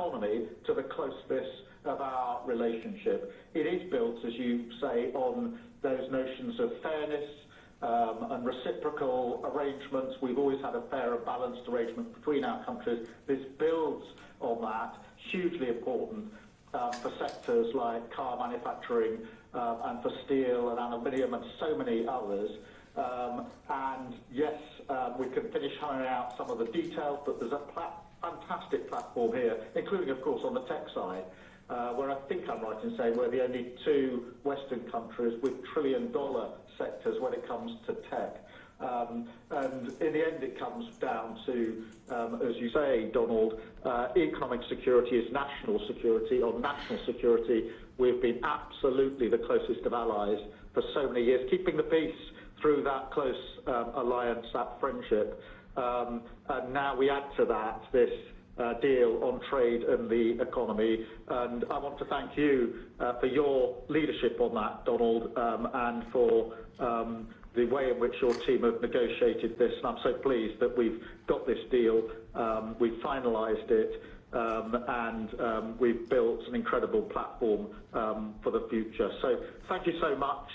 economy to the closeness of our relationship. It is built, as you say, on those notions of fairness and reciprocal arrangements. We've always had a fair and balanced arrangement between our countries. This builds on that, hugely important for sectors like car manufacturing and for steel and aluminium and so many others. And yes, we can finish ironing out some of the details, but there's a fantastic platform here, including, of course, on the tech side, where I think I'm right in saying we're the only two Western countries with trillion-dollar sectors when it comes to tech. And in the end, it comes down to, as you say, Donald, economic security is national security. On national security, we've been absolutely the closest of allies for so many years, keeping the peace through that close alliance, that friendship. And now we add to that this deal on trade and the economy. And I want to thank you for your leadership on that, Donald, and for the way in which your team have negotiated this. And I'm so pleased that we've got this deal, we've finalised it, and we've built an incredible platform for the future. So thank you so much.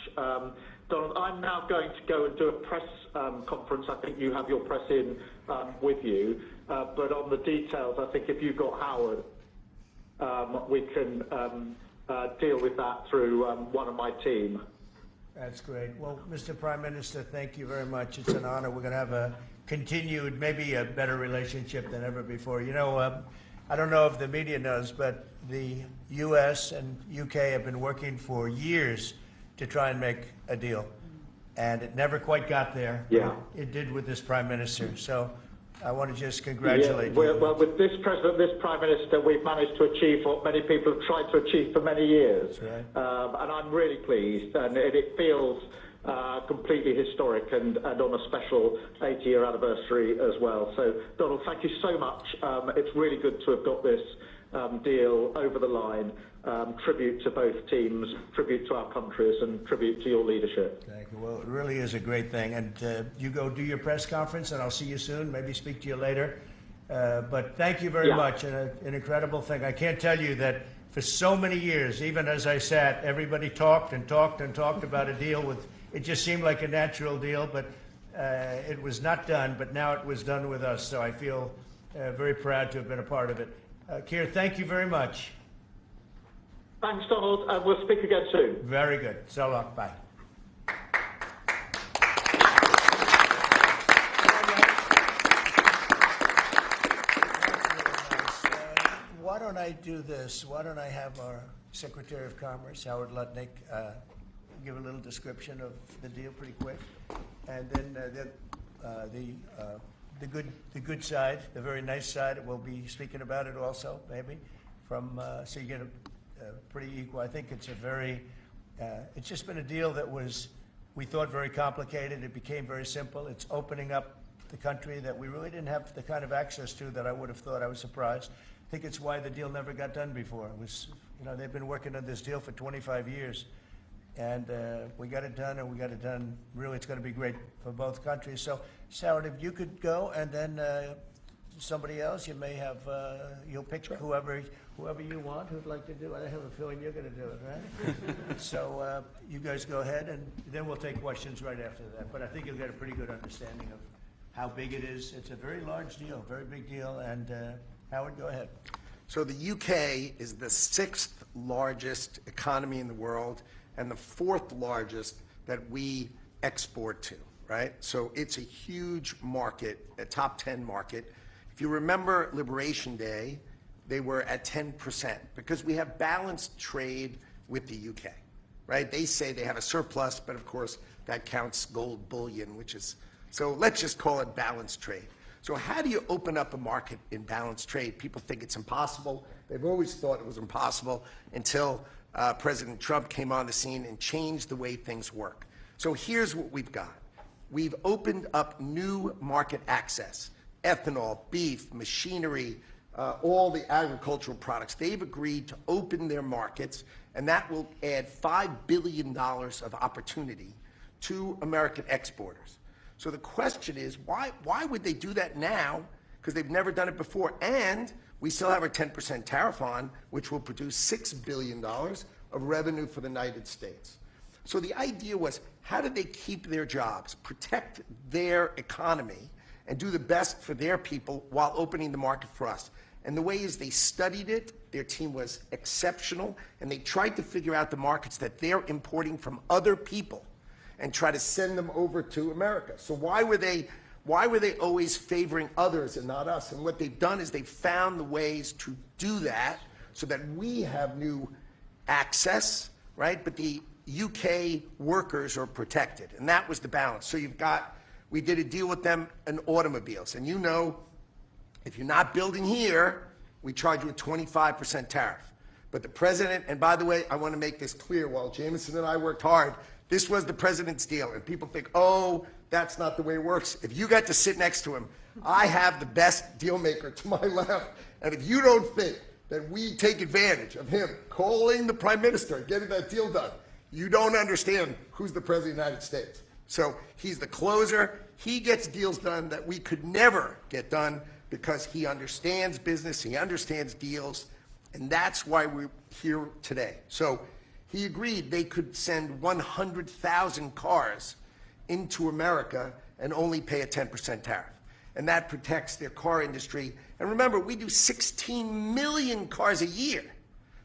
Donald, I'm now going to go and do a press conference. I think you have your press in with you. But on the details, I think if you've got Howard, we can deal with that through one of my team. That's great. Well, Mr. Prime Minister, thank you very much. It's an honor. We're going to have a continued, maybe a better relationship than ever before. You know, I don't know if the media knows, but the U.S. and U.K. have been working for years to try and make a deal. And it never quite got there. Yeah. It did with this Prime Minister. So I want to just congratulate you. Well, with this President, this Prime Minister, we've managed to achieve what many people have tried to achieve for many years. That's right. And I'm really pleased. And it feels completely historic and on a special 80-year anniversary as well. So, Donald, thank you so much. It's really good to have got this deal over the line. Tribute to both teams, tribute to our countries, and tribute to your leadership. Thank you. Well, it really is a great thing. And you go do your press conference, and I'll see you soon, maybe speak to you later. But thank you very much. And an incredible thing. I can't tell you that for so many years, even as I sat, everybody talked and talked and talked about a deal with, it just seemed like a natural deal, but it was not done. But now it was done with us. So I feel very proud to have been a part of it. Keir, thank you very much. Thanks, Donald, and we'll speak again soon. Very good. So long. Bye. Why don't I do this? Why don't I have our Secretary of Commerce, Howard Lutnick, give a little description of the deal pretty quick, and then the good side, the very nice side, we'll be speaking about it also, maybe, from so you get a pretty equal. I think it's a very, it's just been a deal that was, we thought, very complicated. It became very simple. It's opening up the country that we really didn't have the kind of access to that I would have thought. I was surprised. I think it's why the deal never got done before. It was, you know, they've been working on this deal for 25 years. And we got it done, and we got it done. Really, it's going to be great for both countries. So, Howard, if you could go, and then somebody else, you may have, you'll pick whoever you want who'd like to do it. I have a feeling you're going to do it, right? So you guys go ahead, and then we'll take questions right after that. But I think you'll get a pretty good understanding of how big it is. It's a very large deal, very big deal. And Howard, go ahead. So the UK is the 6th largest economy in the world and the 4th largest that we export to, right? So it's a huge market, a top 10 market. If you remember Liberation Day, they were at 10% because we have balanced trade with the UK, right? They say they have a surplus, but of course that counts gold bullion, which is, so let's just call it balanced trade. So how do you open up a market in balanced trade? People think it's impossible. They've always thought it was impossible until President Trump came on the scene and changed the way things work. So here's what we've got. We've opened up new market access, ethanol, beef, machinery, all the agricultural products. They've agreed to open their markets, and that will add $5 billion of opportunity to American exporters. So the question is, why would they do that now? Because they've never done it before. And we still have our 10% tariff on, which will produce $6 billion of revenue for the United States. So the idea was, how do they keep their jobs, protect their economy, and do the best for their people while opening the market for us? And the way is they studied it, their team was exceptional, and they tried to figure out the markets that they're importing from other people and try to send them over to America. So why were they always favoring others and not us? And what they've done is they've found the ways to do that so that we have new access, right? But the UK workers are protected, and that was the balance. So we did a deal with them in automobiles, and you know, if you're not building here, we charge you a 25% tariff. But the president, and by the way, I want to make this clear, while Jameson and I worked hard, this was the president's deal, and people think, oh, that's not the way it works. If you got to sit next to him, I have the best deal maker to my left, and if you don't think that we take advantage of him calling the prime minister and getting that deal done, you don't understand who's the president of the United States. So he's the closer. He gets deals done that we could never get done because he understands business, he understands deals, and that's why we're here today. So he agreed they could send 100,000 cars into America and only pay a 10% tariff. And that protects their car industry. And remember, we do 16 million cars a year.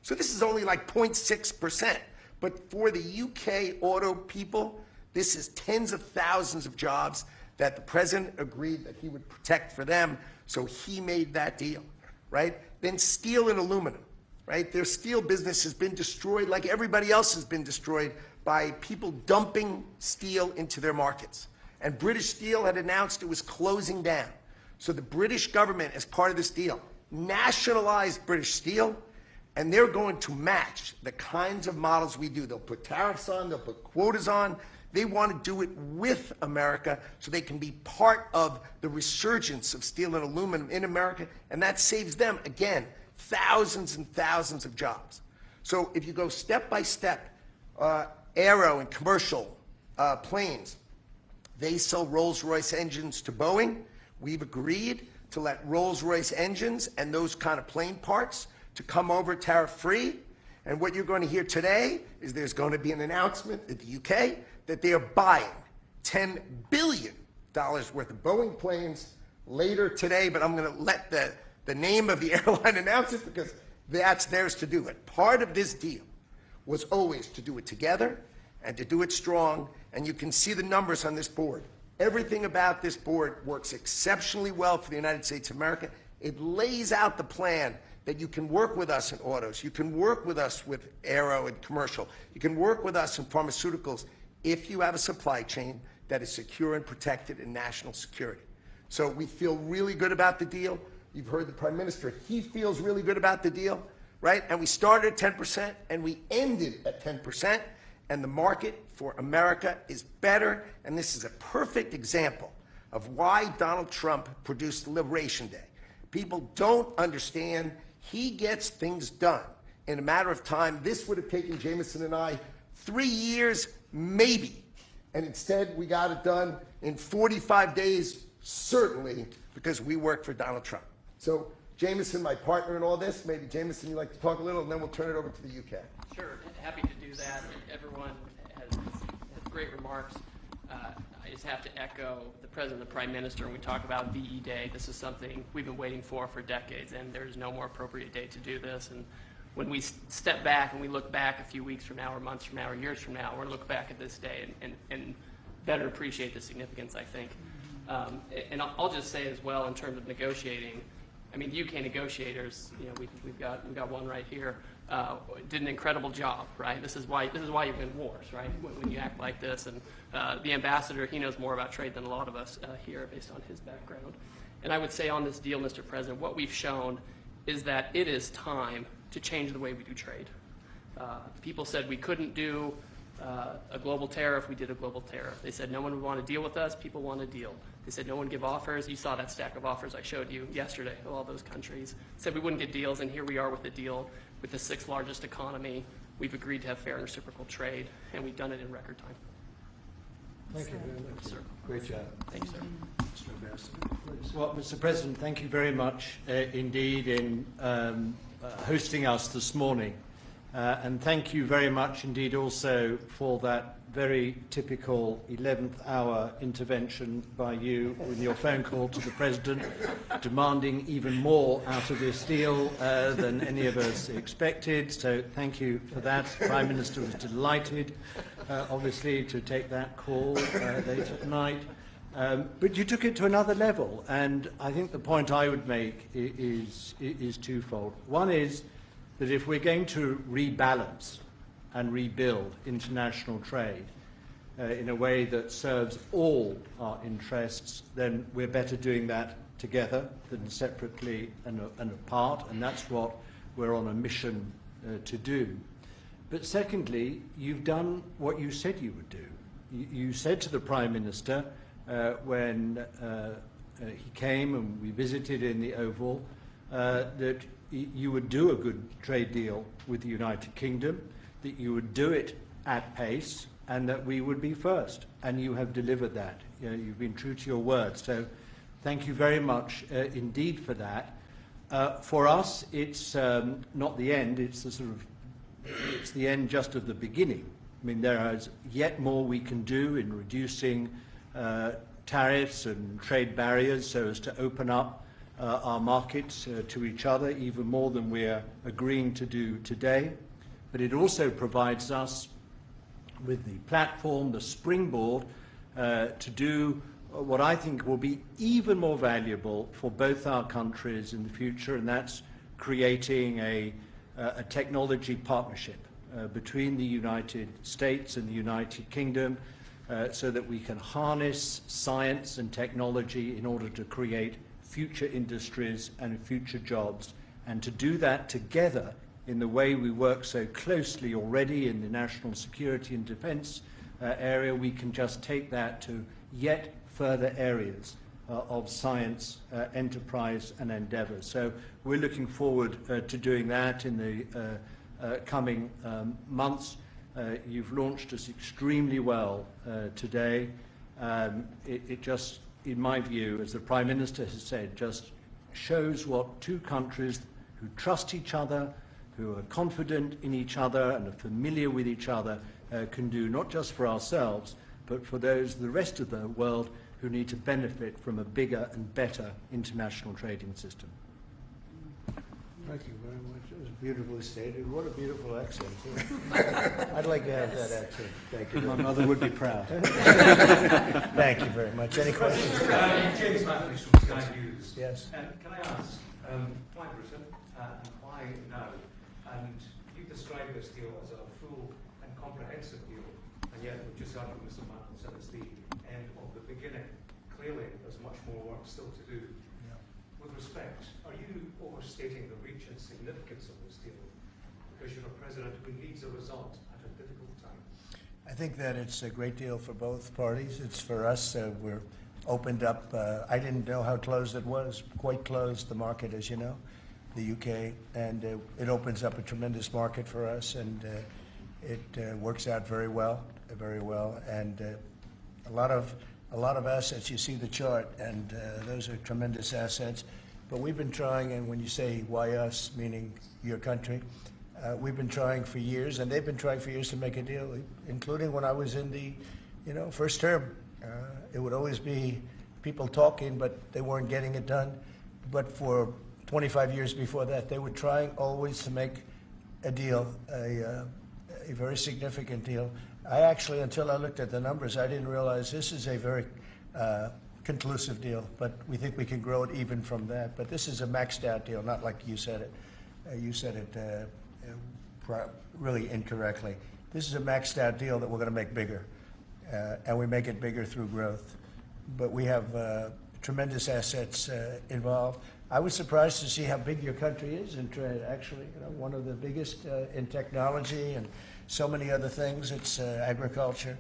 So this is only like 0.6%. But for the UK auto people, this is tens of thousands of jobs that the president agreed that he would protect for them. So he made that deal, right? Then steel and aluminum, right? Their steel business has been destroyed like everybody else has been destroyed by people dumping steel into their markets. And British Steel had announced it was closing down. So the British government, as part of this deal, nationalized British Steel, and they're going to match the kinds of models we do. They'll put tariffs on, they'll put quotas on. They want to do it with America so they can be part of the resurgence of steel and aluminum in America, and that saves them, again, thousands and thousands of jobs. So if you go step by step, aero and commercial planes, they sell Rolls-Royce engines to Boeing. We've agreed to let Rolls-Royce engines and those kind of plane parts to come over tariff-free. And what you're going to hear today is there's going to be an announcement in the UK that they are buying $10 billion worth of Boeing planes later today, but I'm going to let the name of the airline announce it because that's theirs to do it. Part of this deal was always to do it together and to do it strong, and you can see the numbers on this board. Everything about this board works exceptionally well for the United States of America. It lays out the plan that you can work with us in autos, you can work with us with aero and commercial, you can work with us in pharmaceuticals if you have a supply chain that is secure and protected in national security. So we feel really good about the deal. You've heard the Prime Minister, he feels really good about the deal, right? And we started at 10% and we ended at 10%, and the market for America is better, and this is a perfect example of why Donald Trump produced Liberation Day. People don't understand. He gets things done in a matter of time. This would have taken Jameson and I 3 years, maybe. And instead, we got it done in 45 days, certainly, because we worked for Donald Trump. So, Jameson, my partner in all this, maybe Jameson, you'd like to talk a little, and then we'll turn it over to the UK. Sure, happy to do that. Everyone has great remarks. I just have to echo the President and the Prime Minister when we talk about VE Day. This is something we've been waiting for decades, and there's no more appropriate day to do this. And when we step back and we look back a few weeks from now or months from now or years from now, we're going to look back at this day and better appreciate the significance, I think. And I'll just say as well, in terms of negotiating, I mean, the UK negotiators, you know, we've got one right here, did an incredible job, right? This is why you win wars, right? When you act like this, and the ambassador, he knows more about trade than a lot of us here, based on his background. And I would say on this deal, Mr. President, what we've shown is that it is time to change the way we do trade. People said we couldn't do a global tariff. We did a global tariff. They said no one would want to deal with us. People want to deal. They said no one give offers. You saw that stack of offers I showed you yesterday of all those countries. Said we wouldn't get deals, and here we are with a deal with the 6th largest economy. We've agreed to have fair and reciprocal trade, and we've done it in record time. Thank you very much. Sir. Great job. Thank you, sir. Mr. Ambassador, please. Well, Mr. President, thank you very much indeed in hosting us this morning. And thank you very much indeed also for that very typical 11th hour intervention by you with your phone call to the President, demanding even more out of this deal than any of us expected. So thank you for that. The Prime Minister was delighted, obviously, to take that call late at night. But you took it to another level, and I think the point I would make is twofold. One is that if we're going to rebalance and rebuild international trade in a way that serves all our interests, then we're better doing that together than separately and apart, and that's what we're on a mission to do. But secondly, you've done what you said you would do. You said to the Prime Minister when he came and we visited in the Oval that you would do a good trade deal with the United Kingdom, that you would do it at pace, and that we would be first. And you have delivered that. You've been true to your word. So thank you very much indeed for that. For us, it's not the end. It's it's the end just of the beginning. I mean, there is yet more we can do in reducing tariffs and trade barriers so as to open up our markets to each other even more than we're agreeing to do today. But it also provides us with the platform, the springboard, to do what I think will be even more valuable for both our countries in the future, and that's creating a technology partnership between the United States and the United Kingdom so that we can harness science and technology in order to create future industries and future jobs, and to do that together in the way we work so closely already in the national security and defence area. We can just take that to yet further areas of science, enterprise and endeavour. So we're looking forward to doing that in the coming months. You've launched us extremely well today. It just, in my view, as the Prime Minister has said, just shows what two countries who trust each other, who are confident in each other and are familiar with each other can do, not just for ourselves, but for the rest of the world who need to benefit from a bigger and better international trading system. Thank you very much. It was beautifully stated. What a beautiful accent, too. I'd like to have that accent. Thank you. My mother would be proud. Thank you very much. Any questions? James Matthews from Sky News. Yes. Can I ask, why Britain and why now? And you describe this deal as a full and comprehensive deal, and yet we've just heard from Mr. Martin said it's the end of the beginning. Clearly, there's much more work still to do. Yeah. With respect, are you overstating the reach and significance of this deal? Because you're a president who needs a result at a difficult time. I think that it's a great deal for both parties. It's for us. We're opened up. I didn't know how closed it was. Quite closed, the market, as you know, the UK, and it opens up a tremendous market for us, and it works out very well, and a lot of assets. You see the chart, and those are tremendous assets. But we've been trying, and when you say why us, meaning your country, we've been trying for years, and they've been trying for years to make a deal, including when I was in the, first term. It would always be people talking, but they weren't getting it done. But for 25 years before that, they were trying always to make a deal, a very significant deal. I actually, until I looked at the numbers, I didn't realize this is a very conclusive deal, but we think we can grow it even from that. But this is a maxed out deal, not like you said it. You said it really incorrectly. This is a maxed out deal that we're going to make bigger, and we make it bigger through growth. But we have tremendous assets involved. I was surprised to see how big your country is in trade, actually. One of the biggest in technology and so many other things. It's agriculture.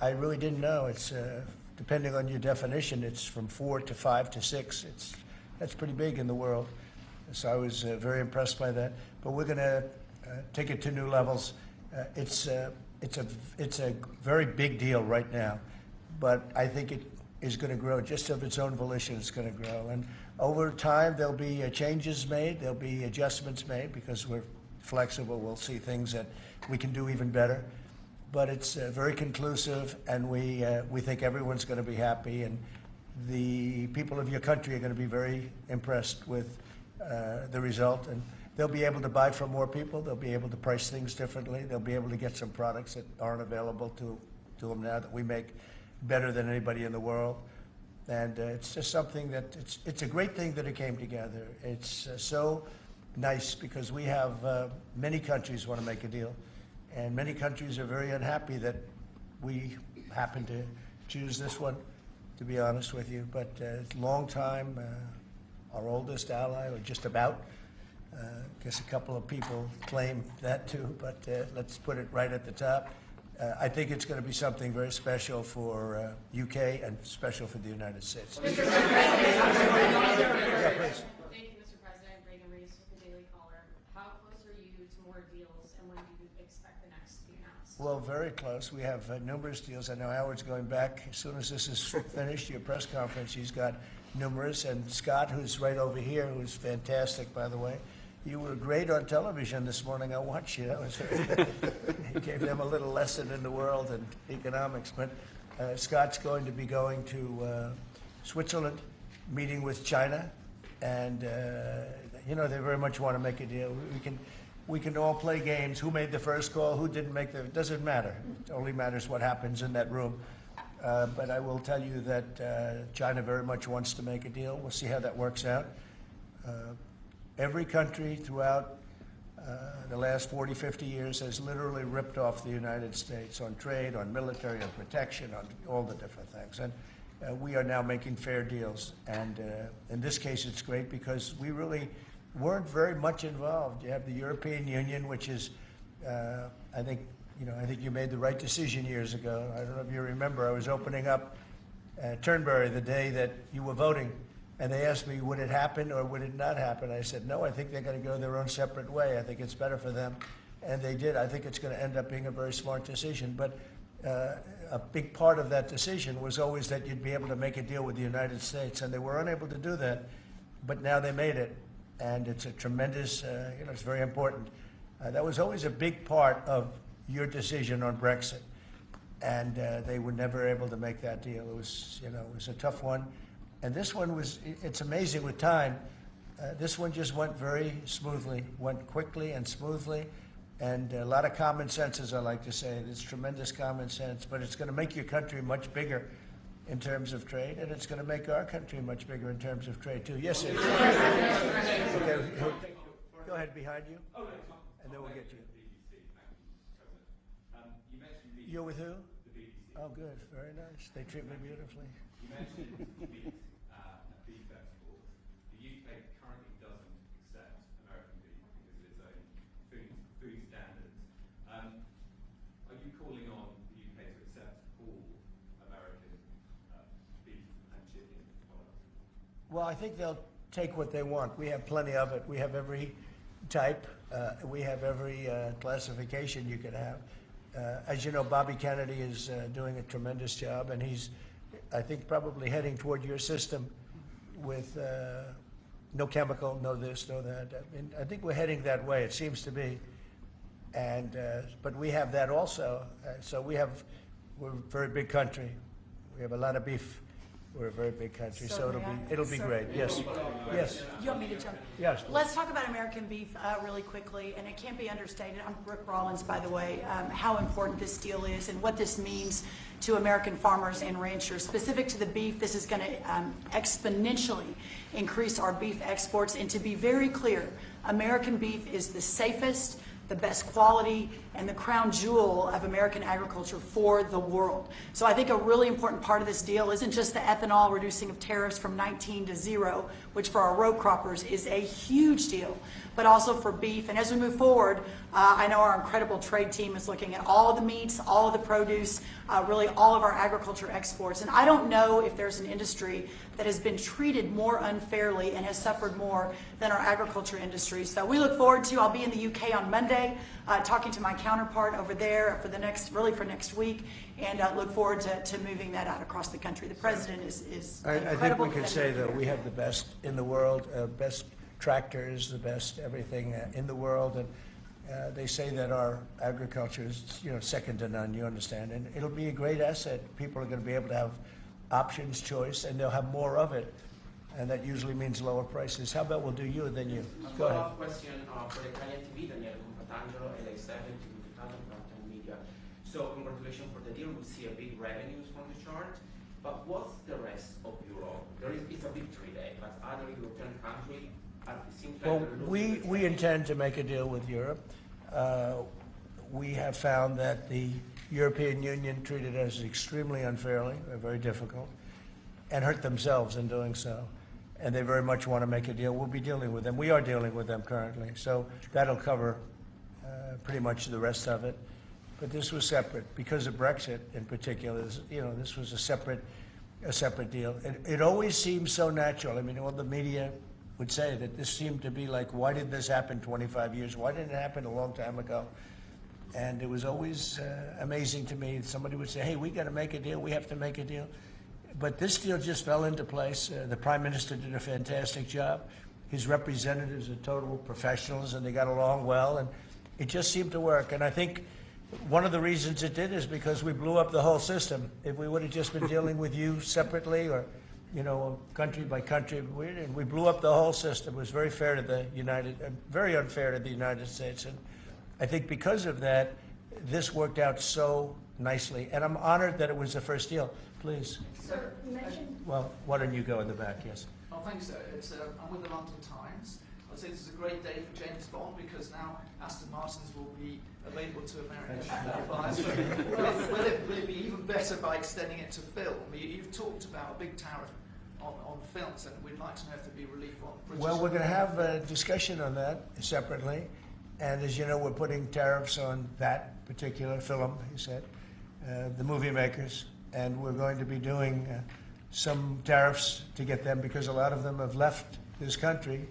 I really didn't know. It's depending on your definition, it's from 4 to 5 to 6. That's pretty big in the world. So I was very impressed by that. But we're going to take it to new levels. It's it's a very big deal right now, but I think it is going to grow just of its own volition. It's going to grow, and over time there'll be changes made, there'll be adjustments made because we're flexible. We'll see things that we can do even better, but it's very conclusive, and we think everyone's going to be happy, and the people of your country are going to be very impressed with the result, and they'll be able to buy from more people. They'll be able to price things differently. They'll be able to get some products that aren't available to them now that we make better than anybody in the world. And it's just something that it's a great thing that it came together. It's so nice because we have many countries want to make a deal, and many countries are very unhappy that we happen to choose this one, to be honest with you. But long time, our oldest ally, or just about. I guess a couple of people claim that too, but let's put it right at the top. I think it's going to be something very special for UK and special for the United States. Mr. President. Yeah, please. Thank you, Mr. President. Reagan Reese with the Daily Caller. How close are you to more deals, and when do you expect the next to be announced? Well, very close. We have numerous deals. I know Howard's going back. As soon as this is finished, your press conference, he's got numerous. And Scott, who's right over here, who's fantastic, by the way. You were great on television this morning. I watched you. That was he gave them a little lesson in the world and economics. But Scott's going to be going to Switzerland, meeting with China, and they very much want to make a deal. We can all play games. Who made the first call? Who didn't make the? It doesn't matter. It only matters what happens in that room. But I will tell you that China very much wants to make a deal. We'll see how that works out. Every country throughout the last 40, 50 years has literally ripped off the United States on trade, on military, on protection, on all the different things. And we are now making fair deals. And in this case, it's great because we really weren't very much involved. You have the European Union, which is, I think you made the right decision years ago. I don't know if you remember, I was opening up Turnberry the day that you were voting. And they asked me, would it happen or would it not happen? I said, no, I think they're going to go their own separate way. I think it's better for them. And they did. I think it's going to end up being a very smart decision. But a big part of that decision was always that you'd be able to make a deal with the United States. And they were unable to do that. But now they made it. And it's a tremendous, it's very important. That was always a big part of your decision on Brexit. And they were never able to make that deal. It was a tough one. And this one it's amazing with time. This one just went very smoothly, went quickly and smoothly, and a lot of common sense, as I like to say. There's tremendous common sense, but it's going to make your country much bigger in terms of trade, and it's going to make our country much bigger in terms of trade, too. Yes, sir. Okay, go ahead, behind you, and then we'll get you. You're with who? The BBC. Oh, good. Very nice. They treat me beautifully. You mentioned meat and beef exports. The UK currently doesn't accept American beef because of its own food standards. Are you calling on the UK to accept all American beef and chicken products? Well, I think they'll take what they want. We have plenty of it. We have every type. We have every classification you could have. As you know, Bobby Kennedy is doing a tremendous job, and he's, I think, probably heading toward your system with no chemical, no this, no that. I mean, I think we're heading that way. It seems to be, and but we have that also. So we're a very big country. We have a lot of beef. We're a very big country, so it'll be great. Yes, yes. You want me to jump? Yes. Please. Let's talk about American beef really quickly, and it can't be understated. I'm Brooke Rollins, by the way. How important this deal is and what this means to American farmers and ranchers. Specific to the beef, this is going to exponentially increase our beef exports. And to be very clear, American beef is the safest, the best quality, and the crown jewel of American agriculture for the world. So I think a really important part of this deal isn't just the ethanol reducing of tariffs from 19 to 0, which for our row croppers is a huge deal, but also for beef. And as we move forward, I know our incredible trade team is looking at all of the meats, all of the produce, really all of our agriculture exports. And I don't know if there's an industry that has been treated more unfairly and has suffered more than our agriculture industry. So we look forward to, I'll be in the UK on Monday, talking to my counterpart over there for next week, and look forward to moving that out across the country. The president is I think incredible. we can say that we have the best in the world, best tractors, the best everything in the world, and they say that our agriculture is, second to none. You understand, and it'll be a great asset. People are going to be able to have options, choice, and they'll have more of it, and that usually means lower prices. How about we'll do you and then you? Go ahead. Follow-up question for the Italian TV, Daniele Compatangelo, LA7 to Italian Prime Media. So congratulations for the deal. We see a big revenues from the chart, but what's the rest of Europe? It's a victory day, but other European countries, it seems like Well, they're losing. we intend to make a deal with Europe. We have found that the European Union treated us extremely unfairly, very difficult, and hurt themselves in doing so. And they very much want to make a deal. We'll be dealing with them. We are dealing with them currently. So that'll cover pretty much the rest of it. But this was separate because of Brexit in particular. This was a separate deal. It always seems so natural. I mean, all the media would say that this seemed to be like, why did this happen 25 years? Why didn't it happen a long time ago? And it was always amazing to me. Somebody would say, hey, we got to make a deal. We have to make a deal. But this deal just fell into place. The Prime Minister did a fantastic job. His representatives are total professionals, and they got along well, and it just seemed to work. And I think one of the reasons it did is because we blew up the whole system. If we would have just been dealing with you separately or, country by country, we blew up the whole system. It was very fair to very unfair to the United States. And I think because of that, this worked out so nicely. And I'm honored that it was the first deal. Please. Sir, you mentioned... Well, why don't you go in the back, yes. Oh, thank you, sir. I'm with the London Times. I'd say this is a great day for James Bond because now Aston Martins will be available to American buyers. Will it be even better by extending it to film? You've talked about a big tariff on films, and we'd like to know if there'd be relief on British... Well, we're going to have a discussion on that separately. And as you know, we're putting tariffs on that particular film, he said, the movie makers. And we're going to be doing some tariffs to get them because a lot of them have left this country.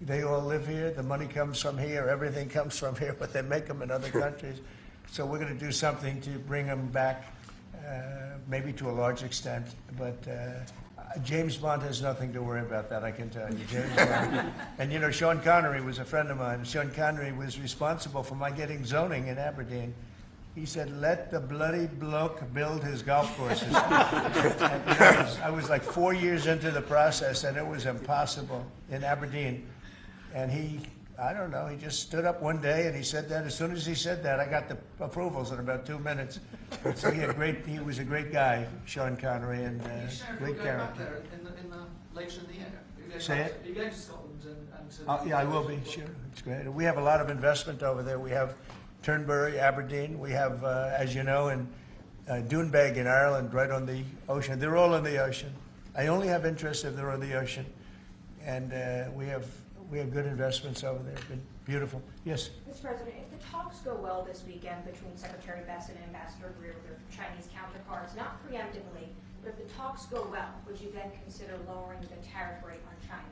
They all live here. The money comes from here. Everything comes from here, but they make them in other countries. So we're going to do something to bring them back, maybe to a large extent. But James Bond has nothing to worry about that, I can tell you. James Bond. And Sean Connery was a friend of mine. Sean Connery was responsible for my getting zoning in Aberdeen. He said, let the bloody bloke build his golf courses. I was like 4 years into the process, and it was impossible in Aberdeen. And he just stood up one day and he said that. As soon as he said that, I got the approvals in about 2 minutes. So he was a great guy, Sean Connery, and great character. Later in the year. Say it? Are you going to Scotland and to... Yeah, I will be, sure. It's great. We have a lot of investment over there. We have Turnberry, Aberdeen. We have, as you know, in Doonbeg in Ireland, right on the ocean. They're all in the ocean. I only have interest if they're on the ocean. And we have good investments over there. Been beautiful. Yes? Mr. President, if the talks go well this weekend between Secretary Bessent and Ambassador Greer with their Chinese counterparts, not preemptively, but if the talks go well, would you then consider lowering the tariff rate on China?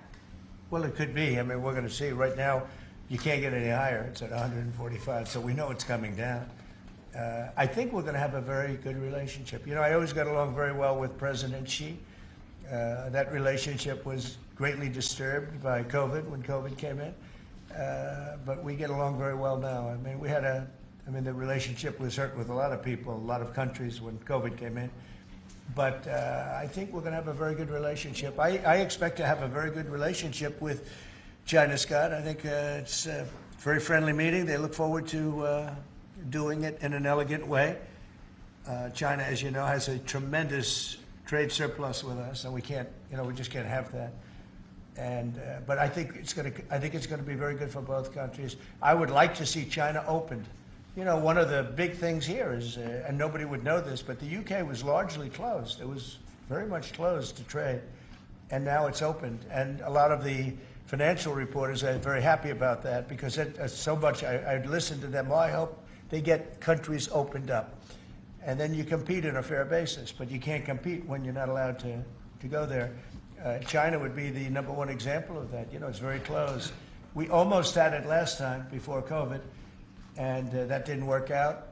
Well, it could be. I mean, we're going to see. Right now, you can't get any higher. It's at 145, so we know it's coming down. I think we're going to have a very good relationship. I always got along very well with President Xi. That relationship was greatly disturbed by COVID when COVID came in, but we get along very well now. I mean, the relationship was hurt with a lot of people, a lot of countries when COVID came in. But I think we're going to have a very good relationship. I expect to have a very good relationship with China, Scott. I think it's a very friendly meeting. They look forward to doing it in an elegant way. China, as you know, has a tremendous trade surplus with us, and we just can't have that. But I think it's going to be very good for both countries. I would like to see China opened. One of the big things here is, and nobody would know this, but the UK was largely closed. It was very much closed to trade. and now it's opened. And a lot of the financial reporters are very happy about that because so much, I'd listen to them. Well, I hope they get countries opened up. And then you compete on a fair basis, but you can't compete when you're not allowed to go there. China would be the #1 example of that. You know, it's very close. We almost had it last time before COVID, and that didn't work out.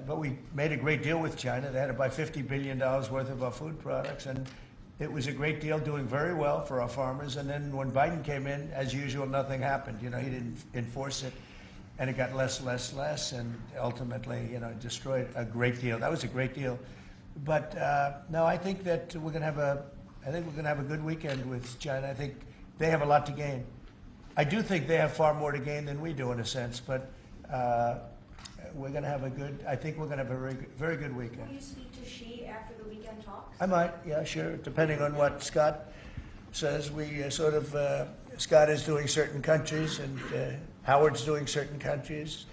But we made a great deal with China. They had to buy $50 billion worth of our food products, and it was a great deal, doing very well for our farmers. And then when Biden came in, as usual, nothing happened. You know, he didn't enforce it, and it got less, and ultimately, you know, destroyed a great deal. That was a great deal. But no, I think that we're going to have a good weekend with China. I think they have a lot to gain. I do think they have far more to gain than we do, in a sense. But we're going to have I think we're going to have a very good weekend. Will you speak to Xi after the weekend talks? I might, yeah, sure, depending on what Scott says. We Scott is doing certain countries, and Howard's doing certain countries.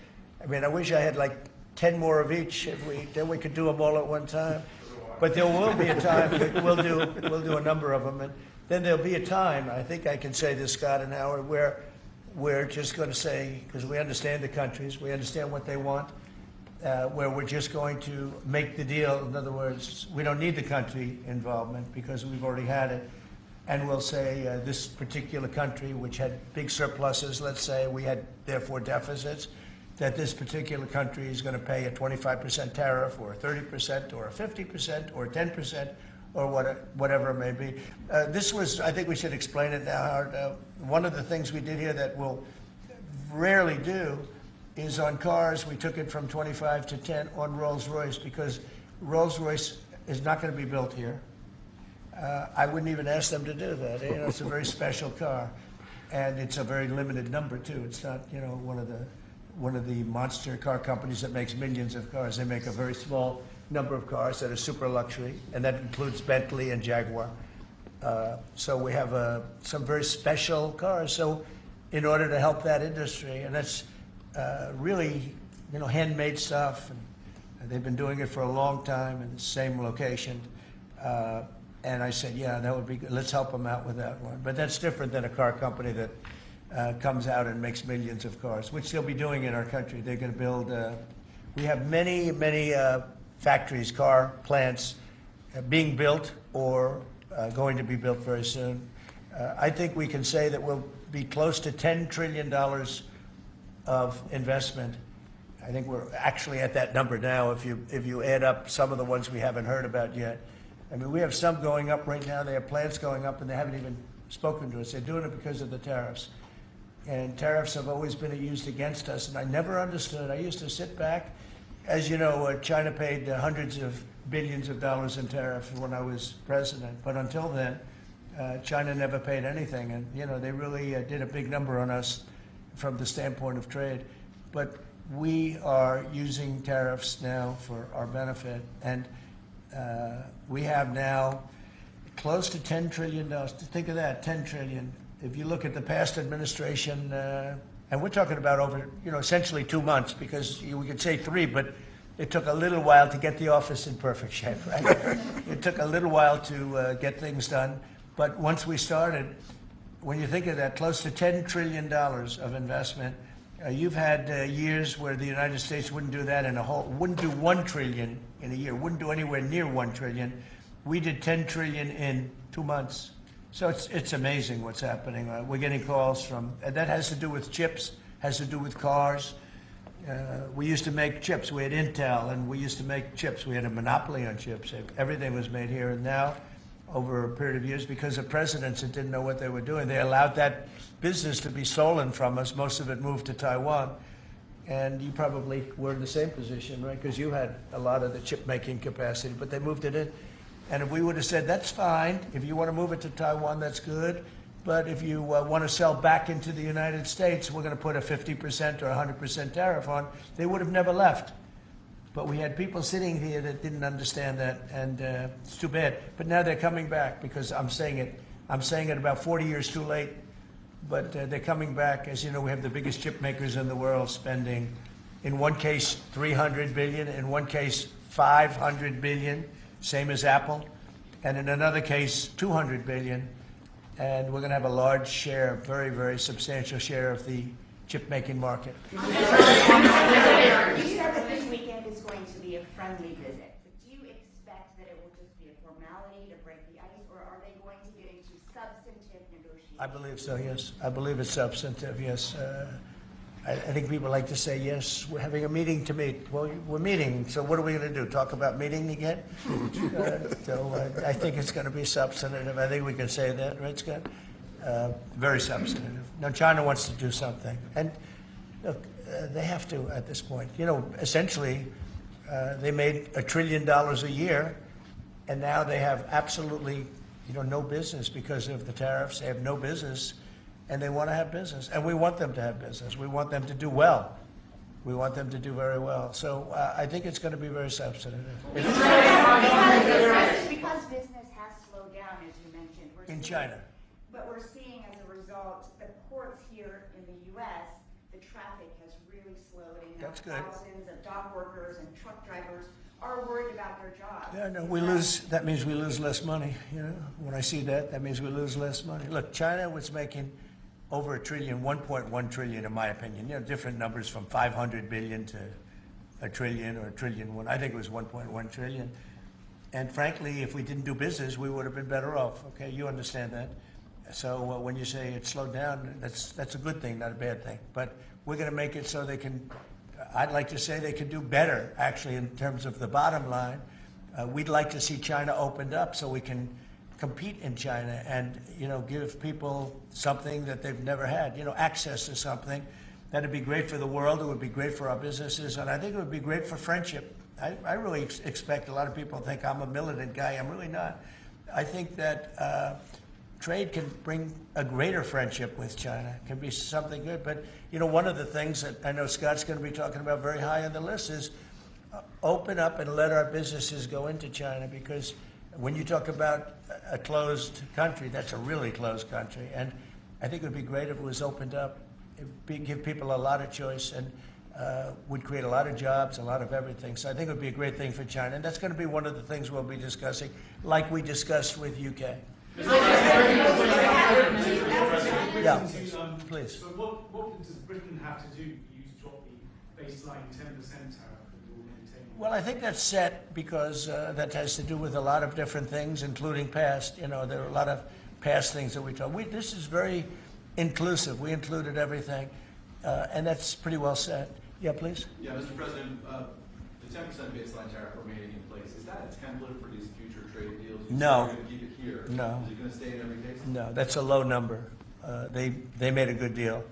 I mean, I wish I had like 10 more of each. Then we could do them all at one time. But there will be a time that we'll do a number of them, and then there'll be a time, I think I can say this, Scott and Howard, where we're just going to say, because we understand the countries, we understand what they want, where we're just going to make the deal. In other words, we don't need the country involvement because we've already had it. And we'll say this particular country, which had big surpluses, let's say, we had therefore deficits, that this particular country is going to pay a 25% tariff or a 30% or a 50% or 10% or whatever it may be. I think we should explain it now, Howard. One of the things we did here that we'll rarely do is on cars, we took it from 25 to 10 on Rolls-Royce because Rolls-Royce is not going to be built here. I wouldn't even ask them to do that. You know, it's a very special car, and it's a very limited number too. It's not, you know, one of the monster car companies that makes millions of cars. They make a very small number of cars that are super luxury, and that includes Bentley and Jaguar. So we have some very special cars. So in order to help that industry, and that's really, you know, handmade stuff, and they've been doing it for a long time in the same location. And I said, yeah, that would be good. Let's help them out with that one. But that's different than a car company that comes out and makes millions of cars, which they'll be doing in our country. They're going to build, we have many factories, car plants being built or going to be built very soon. I think we can say that we'll be close to $10 trillion of investment. I think we're actually at that number now if you add up some of the ones we haven't heard about yet. I mean, we have some going up right now. They have plants going up, and they haven't even spoken to us. They're doing it because of the tariffs. And tariffs have always been used against us, and I never understood. I used to sit back. As you know, China paid hundreds of billions of dollars in tariffs when I was president. But until then, China never paid anything. And, you know, they really did a big number on us from the standpoint of trade. But we are using tariffs now for our benefit. And we have now close to $10 trillion. Think of that, $10 trillion. If you look at the past administration, and we're talking about over, you know, essentially 2 months, because we could say 3, but it took a little while to get the office in perfect shape, right? It took a little while to get things done. But once we started, when you think of that, close to $10 trillion of investment, you've had years where the United States wouldn't do that wouldn't do $1 trillion in a year, wouldn't do anywhere near $1 trillion. We did $10 trillion in 2 months. So it's amazing what's happening. We're getting calls from, and that has to do with chips, has to do with cars. We used to make chips. We had Intel, and we used to make chips. We had a monopoly on chips. Everything was made here. And now, over a period of years, because of presidents that didn't know what they were doing, they allowed that business to be stolen from us. Most of it moved to Taiwan. And you probably were in the same position, right? Because you had a lot of the chip-making capacity, but they moved it in. And if we would have said, that's fine, if you want to move it to Taiwan, that's good, but if you want to sell back into the United States, we're going to put a 50% or 100% tariff on, they would have never left. But we had people sitting here that didn't understand that, and it's too bad. But now they're coming back, because I'm saying it about 40 years too late, but they're coming back. As you know, we have the biggest chip makers in the world spending, in one case, $300 billion, in one case, $500 billion, same as Apple, and in another case, $200 billion. and we're going to have a large share, very, very substantial share of the chip-making market. You said that this weekend is going to be a friendly visit, but do you expect that it will just be a formality to break the ice, or are they going to get into substantive negotiations? I believe so, yes. I believe it's substantive, yes. I think people like to say, yes, we're having a meeting to meet. Well, we're meeting, so what are we going to do, talk about meeting again? I think it's going to be substantive. I think we can say that, right, Scott? Very substantive. Now, China wants to do something. And look, they have to at this point. You know, essentially, they made $1 trillion a year, and now they have absolutely, no business because of the tariffs. They have no business, and they want to have business. And we want them to have business. We want them to do well. We want them to do very well. So I think it's going to be very substantive. Because business has slowed down, as you mentioned. In China. But we're seeing as a result, the ports here in the U.S., the traffic has really slowed, and now That's good. thousands of dock workers and truck drivers are worried about their jobs. Yeah, no, that means we lose less money, When I see that means we lose less money. Look, China was making over $1 trillion, 1.1 trillion in my opinion. Different numbers from 500 billion to $1 trillion or $1 trillion. I think it was 1.1 trillion. And frankly, if we didn't do business, we would have been better off. Okay, you understand that. So when you say it slowed down, that's a good thing, not a bad thing. But we're going to make it so they can, I'd like to say they can do better, actually, in terms of the bottom line. We'd like to see China opened up so we can compete in China and, give people something that they've never had, access to something. That'd be great for the world. It would be great for our businesses. And I think it would be great for friendship. I really expect a lot of people think I'm a militant guy. I'm really not. I think that trade can bring a greater friendship with China. It can be something good. But, one of the things that I know Scott's going to be talking about very high on the list is open up and let our businesses go into China, because when you talk about a closed country, that's a really closed country. And I think it would be great if it was opened up. It would give people a lot of choice and would create a lot of jobs, a lot of everything. So I think it would be a great thing for China. And that's going to be one of the things we'll be discussing, like we discussed with UK. Yeah, please. So what does Britain have to do for you to drop the baseline 10% tariff that you're maintaining? Well, I think that's set because that has to do with a lot of different things, including past. There are a lot of past things that we talk. This is very inclusive. We included everything, and that's pretty well set. Yeah, please. Yeah, Mr. President, the 10% baseline tariff remaining in place, is that a template for these future trade deals? No. You're going to keep it here? No. Is it going to stay in every case? No, that's a low number. They made a good deal.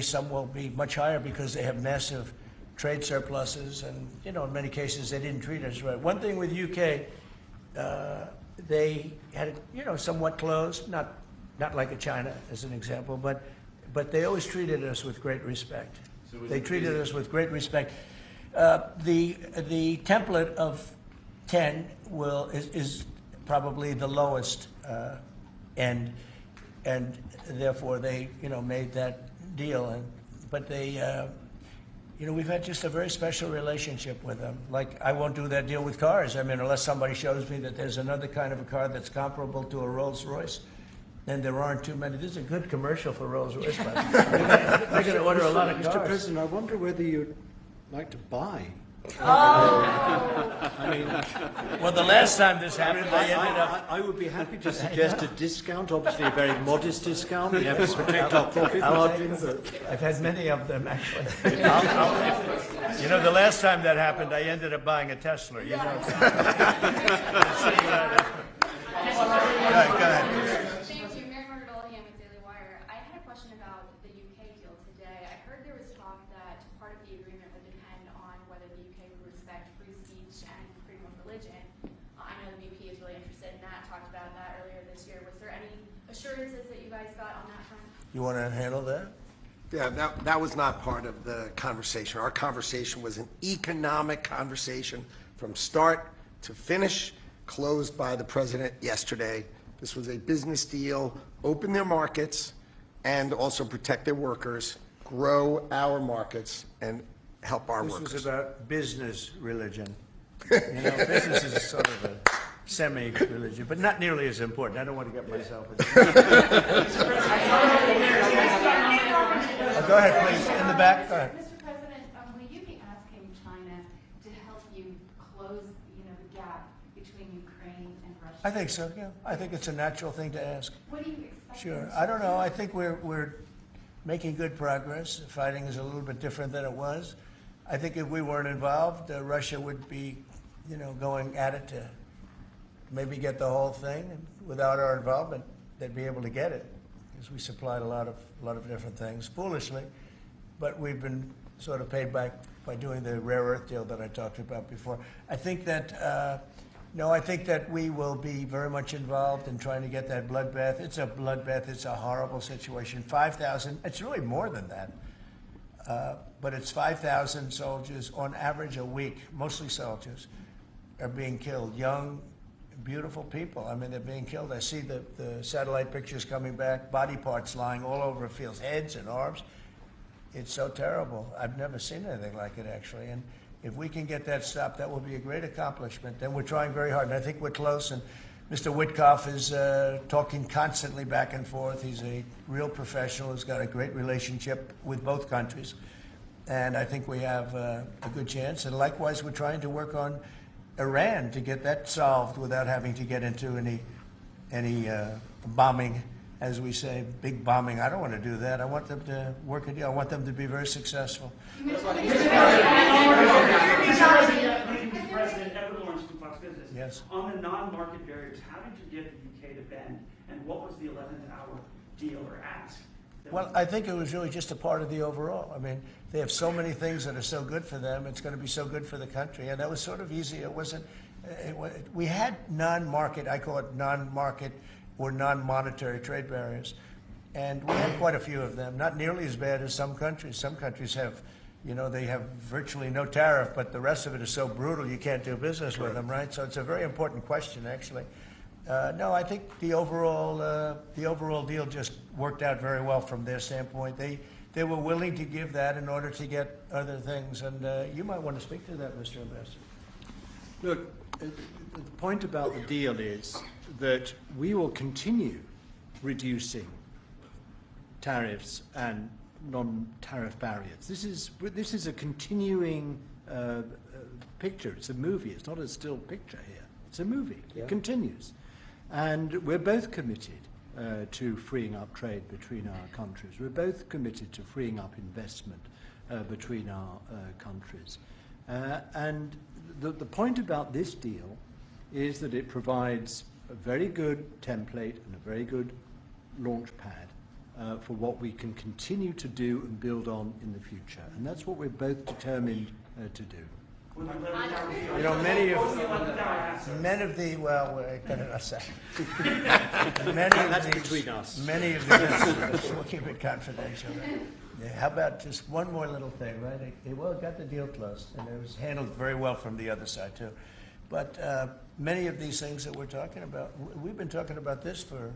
Some will be much higher because they have massive trade surpluses, and in many cases they didn't treat us right. One thing with UK, they had somewhat closed, not like a China as an example, but they always treated us with great respect. So they treated us with great respect. The template of 10 is probably the lowest end, and therefore they made that deal. But they we've had just a very special relationship with them. Like, I won't do that deal with cars. I mean, unless somebody shows me that there's another kind of a car that's comparable to a Rolls Royce, then there aren't too many. This is a good commercial for Rolls Royce. They're going to order a lot of cars. Mr. President, I wonder whether you'd like to buy. I mean, well, the last time this happened, I would be happy to suggest a discount, obviously a very modest discount. We have to protect our profit margins. I've had many of them, actually. The last time that happened, I ended up buying a Tesla. Go ahead. Thank you. Mary Margaret Oldham with Daily Wire. I had a question about the UK deal today. I heard there was talk that part of the agreement would depend on whether the UK would respect free speech and freedom of religion. I know the VP is really interested in that, talked about that earlier this year. Was there any assurances that you guys got on that front? You want to handle that? Yeah, that was not part of the conversation. Our conversation was an economic conversation from start to finish, closed by the president yesterday. This was a business deal, open their markets, and also protect their workers, grow our markets, and help our workers. This was about business religion. Business is sort of a semi-religion, but not nearly as important. I don't want to get myself in. Go ahead, please. In the back. Go ahead. Mr. President, will you be asking China to help you close, the gap between Ukraine and Russia? I think so. Yeah, I think it's a natural thing to ask. What do you expect? Sure. I don't know. I think we're making good progress. Fighting is a little bit different than it was. I think if we weren't involved, Russia would be, going at it to maybe get the whole thing. And without our involvement, they'd be able to get it, because we supplied a lot of different things, foolishly. But we've been sort of paid back by doing the rare earth deal that I talked about before. I think that. I think that we will be very much involved in trying to get that bloodbath. It's a bloodbath. It's a horrible situation. 5,000, it's really more than that. But it's 5,000 soldiers on average a week, mostly soldiers, are being killed. Young, beautiful people. I mean, they're being killed. I see the satellite pictures coming back, body parts lying all over fields, heads and arms. It's so terrible. I've never seen anything like it, actually. And if we can get that stopped, that will be a great accomplishment. And we're trying very hard, and I think we're close. And Mr. Witkoff is talking constantly back and forth. He's a real professional. He's got a great relationship with both countries. And I think we have a good chance. And likewise, we're trying to work on Iran to get that solved without having to get into any bombing, as we say, big bombing. I don't want to do that. I want them to work a deal. I want them to be very successful. President Edward Lawrence from Fox Business. Yes. On the non-market barriers, how did you get the UK to bend, and what was the 11th hour deal or ask? Well, I think it was really just a part of the overall. I mean, they have so many things that are so good for them. It's going to be so good for the country, and that was sort of easy. It wasn't. We had non-market. I call it non-market or non-monetary trade barriers, and we had quite a few of them. Not nearly as bad as some countries. Some countries have. They have virtually no tariff, but the rest of it is so brutal you can't do business with them, right? So it's a very important question, actually. No, I think the overall deal just worked out very well from their standpoint. They were willing to give that in order to get other things, and you might want to speak to that, Mr. Ambassador. Look, the point about the deal is that we will continue reducing tariffs and non-tariff barriers. This is a continuing picture. It's a movie. It's not a still picture here. It's a movie. Yeah. It continues. And we're both committed to freeing up trade between our countries. We're both committed to freeing up investment between our countries. And the point about this deal is that it provides a very good template and a very good launch pad for what we can continue to do and build on in the future. And that's what we're both determined to do. Many of the well, wait a second. That's between us. Many of the we'll keep it confidential. Yeah, how about just one more little thing, right? It got the deal closed, and it was handled very well from the other side too. But many of these things that we're talking about, we've been talking about this for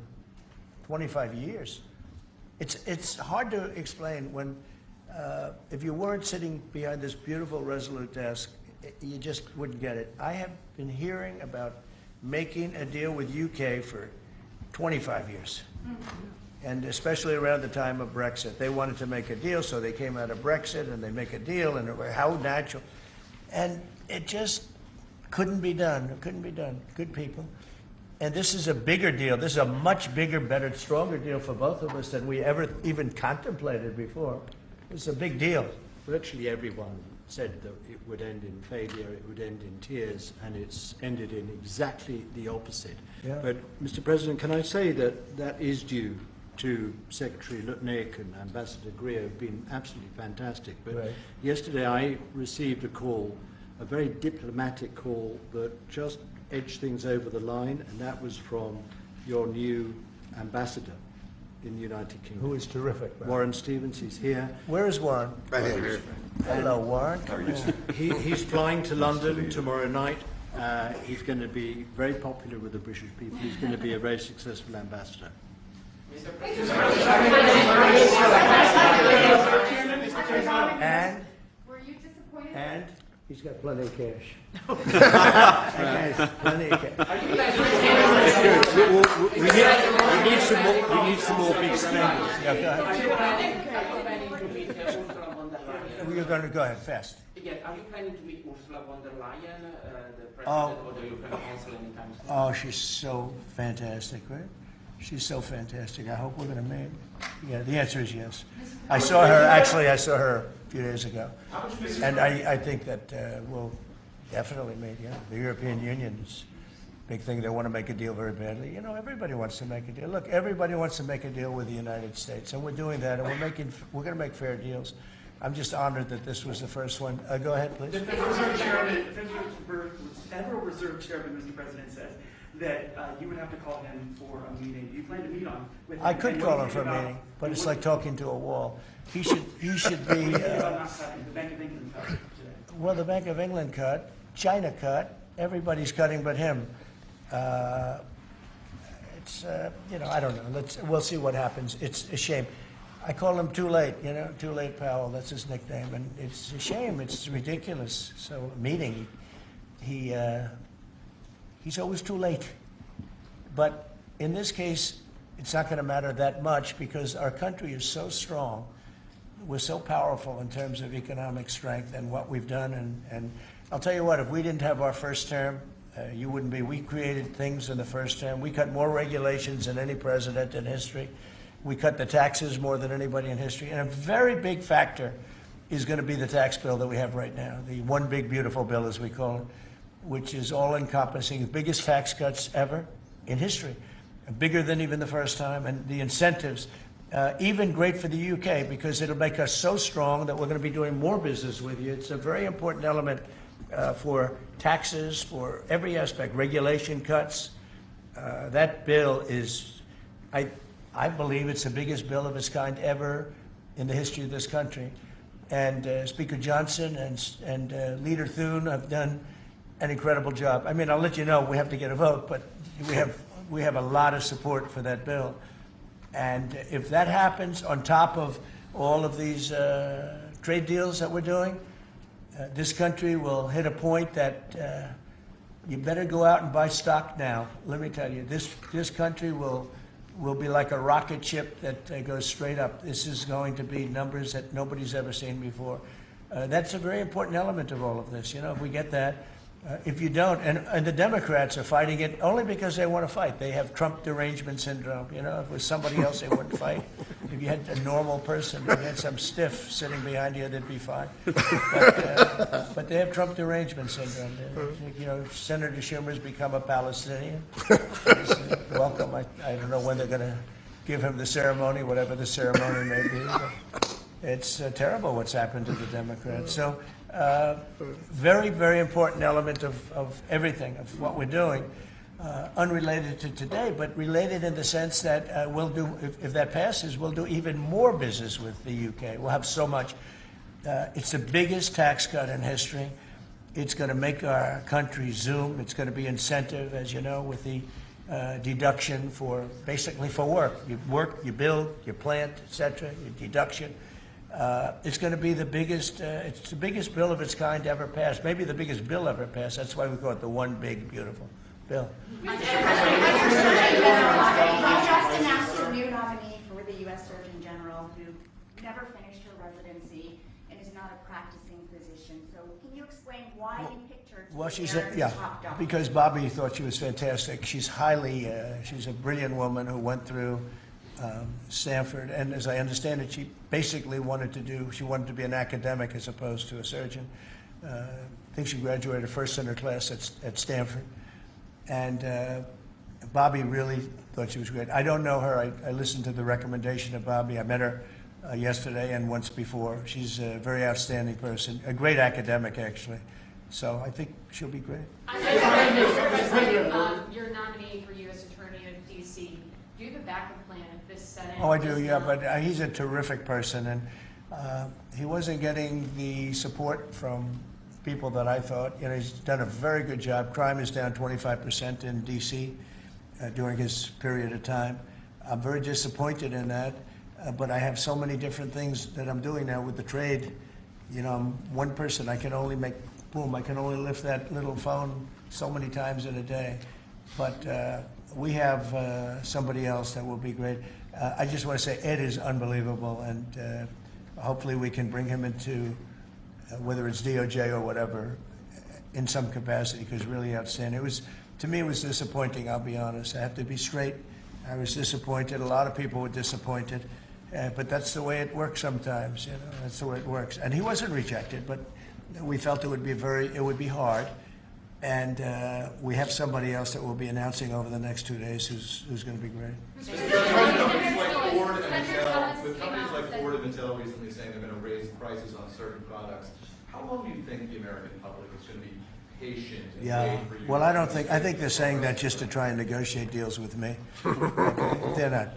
25 years. It's hard to explain when, if you weren't sitting behind this beautiful Resolute desk, you just wouldn't get it. I have been hearing about making a deal with UK for 25 years. And especially around the time of Brexit. They wanted to make a deal, so they came out of Brexit and they make a deal, and how natural. And it just couldn't be done. It couldn't be done. Good people. And this is a bigger deal. This is a much bigger, better, stronger deal for both of us than we ever even contemplated before. It's a big deal. Virtually everyone said that it would end in failure, it would end in tears, and it's ended in exactly the opposite. Yeah. But, Mr. President, can I say that that is due to Secretary Lutnick and Ambassador Greer, who've been absolutely fantastic. But right. Yesterday I received a call, a very diplomatic call that just edged things over the line, and that was from your new ambassador in the United Kingdom. Who is terrific. Man. Warren Stevens, he's here. Where is Warren? Right here. Hello, Warren. He's flying to London tomorrow night. He's going to be very popular with the British people. He's going to be a very successful ambassador. And? Were you disappointed? And? He's got plenty of cash. That guy's plenty of cash. We need some more. We need some more big spenders. Yeah, go Are ahead. you planning to meet Ursula von der Leyen? You're going to go ahead fast. Yeah, are you planning to meet Ursula von der Leyen, the president Oh. of the European Council anytime soon? Oh, she's so fantastic, right? She's so fantastic. I hope we're going to meet. Yeah, the answer is yes. I saw her a few days ago. And I think that we'll definitely meet, yeah. The European Union is a big thing. They want to make a deal very badly. You know, everybody wants to make a deal. Look, everybody wants to make a deal with the United States, and we're doing that, and we're going to make fair deals. I'm just honored that this was the first one. Go ahead, please. The Federal Reserve Chairman, Mr. President, says that you would have to call him for a meeting. Do you plan to meet on with him? I could And call what him do for you a think meeting, about- but it's what- like talking to a wall. He should be. What do you think about not cutting? The Bank of England cut today. Well, the Bank of England cut, China cut, everybody's cutting but him. It's I don't know. We'll see what happens. It's a shame. I call him Too Late, Too Late Powell. That's his nickname, and it's a shame. It's ridiculous. So meeting, he's always too late. But in this case, it's not going to matter that much because our country is so strong. We're so powerful in terms of economic strength and what we've done. And I'll tell you what, if we didn't have our first term, you wouldn't be. We created things in the first term. We cut more regulations than any president in history. We cut the taxes more than anybody in history. And a very big factor is going to be the tax bill that we have right now, the one big beautiful bill, as we call it, which is all-encompassing, the biggest tax cuts ever in history, bigger than even the first time, and the incentives, even great for the UK because it'll make us so strong that we're going to be doing more business with you. It's a very important element for taxes, for every aspect, regulation cuts. That bill is, I believe it's the biggest bill of its kind ever in the history of this country. And Speaker Johnson and Leader Thune have done an incredible job. I mean, I'll let you know we have to get a vote, but we have a lot of support for that bill. And if that happens on top of all of these trade deals that we're doing, this country will hit a point that you better go out and buy stock now. Let me tell you, this country will be like a rocket ship that goes straight up. This is going to be numbers that nobody's ever seen before. That's a very important element of all of this. If we get that, if you don't, and the Democrats are fighting it only because they want to fight. They have Trump derangement syndrome. If it was somebody else, they wouldn't fight. If you had a normal person, if you had some stiff sitting behind you, they'd be fine. But they have Trump derangement syndrome. Senator Schumer's become a Palestinian. Welcome. I don't know when they're going to give him the ceremony, whatever the ceremony may be. But it's terrible what's happened to the Democrats. So very, very important element of everything, of what we're doing. Unrelated to today, but related in the sense that we'll do, if that passes, we'll do even more business with the UK. We'll have so much. It's the biggest tax cut in history. It's going to make our country zoom. It's going to be incentive, as you know, with the deduction for basically for work. You work, you build, you plant, etc. Your deduction. It's going to be the biggest. It's the biggest bill of its kind ever passed. Maybe the biggest bill ever passed. That's why we call it the one big beautiful bill. You just announced a new nominee for the U.S. Surgeon General who never finished her residency and is not a practicing physician. So can you explain why you picked her to be America's top doctor? Because Bobby thought she was fantastic. She's she's a brilliant woman who went through Stanford, and as I understand it, she basically wanted to be an academic as opposed to a surgeon. I think she graduated first in her class at Stanford. And Bobby really thought she was great. I don't know her. I listened to the recommendation of Bobby. I met her yesterday and once before. She's a very outstanding person, a great academic, actually. So I think she'll be great. Your nominee for U.S. Attorney of D.C., do you have a backup plan if this Senate? Oh, I do, yeah, but he's a terrific person, and he wasn't getting the support from people that I thought. He's done a very good job. Crime is down 25% in D.C. During his period of time. I'm very disappointed in that, but I have so many different things that I'm doing now with the trade. I'm one person. I can only make boom, I can only lift that little phone so many times in a day. But we have somebody else that will be great. I just want to say Ed is unbelievable, and hopefully we can bring him into, whether it's DOJ or whatever, in some capacity, because really outstanding. To me, it was disappointing, I'll be honest. I have to be straight. I was disappointed. A lot of people were disappointed. But that's the way it works sometimes, you know. That's the way it works. And he wasn't rejected, but we felt it would be hard. And we have somebody else that we'll be announcing over the next 2 days who's going to be great. With companies like Ford and Mattel recently saying they're going to raise prices on certain products, how long do you think the American public is going to be patient and wait for you? Well, I think they're saying that just to try and negotiate deals with me. Okay. They're not.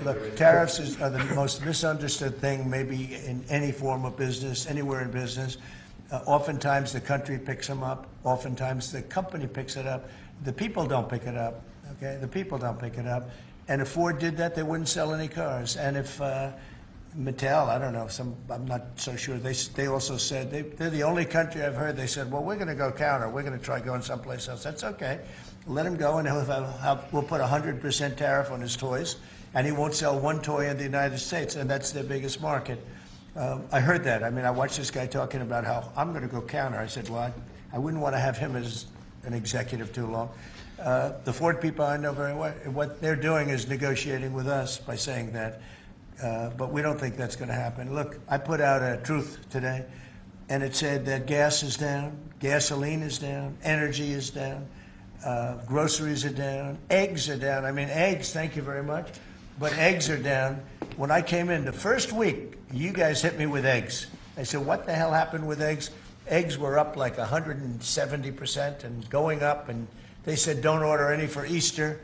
Look, tariffs are the most misunderstood thing maybe in any form of business, anywhere in business. Oftentimes the country picks them up. Oftentimes the company picks it up. The people don't pick it up. Okay, the people don't pick it up. And if Ford did that, they wouldn't sell any cars. And if Mattel, I don't know, I'm not so sure. They also said they're the only country I've heard. They said, well, we're going to go counter. We're going to try going someplace else. That's okay. Let him go, and we'll put 100% tariff on his toys, and he won't sell one toy in the United States, and that's their biggest market. I heard that. I mean, I watched this guy talking about how I'm going to go counter. I said, well, I wouldn't want to have him as an executive too long. The Ford people I know very well, what they're doing is negotiating with us by saying that. But we don't think that's going to happen. Look, I put out a truth today, and it said that gas is down, gasoline is down, energy is down, groceries are down, eggs are down. I mean, eggs, thank you very much, but eggs are down. When I came in the first week, you guys hit me with eggs. I said, what the hell happened with eggs? Eggs were up like 170% and going up, and they said don't order any for Easter.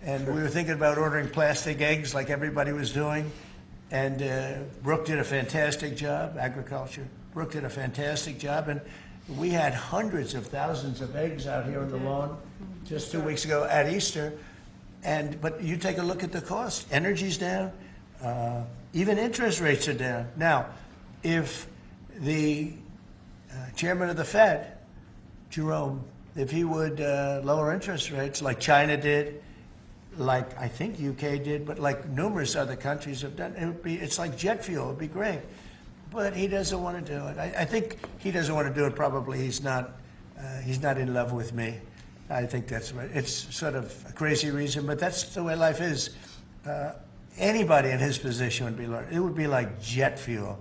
And we were thinking about ordering plastic eggs like everybody was doing. And Brooke did a fantastic job, agriculture. Brooke did a fantastic job. And we had hundreds of thousands of eggs out here on the lawn just 2 weeks ago at Easter. But you take a look at the cost. Energy's down. Even interest rates are down. Now, if the chairman of the Fed, Jerome, if he would lower interest rates like China did, like I think UK did, but like numerous other countries have done, it's like jet fuel. It would be great. But he doesn't want to do it. I think he doesn't want to do it. Probably he's not in love with me. I think that's right. It's sort of a crazy reason, but that's the way life is. Anybody in his position would be like jet fuel.